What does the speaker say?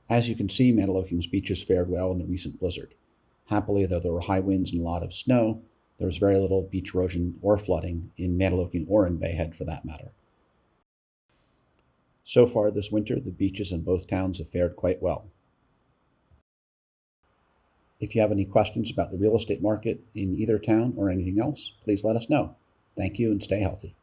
As you can see, Mantaloking's beaches fared well in the recent blizzard. Happily, though there were high winds and a lot of snow, there was very little beach erosion or flooding in Mantoloking or in Bay Head for that matter. So far this winter, the beaches in both towns have fared quite well. If you have any questions about the real estate market in either town or anything else, please let us know. Thank you and stay healthy.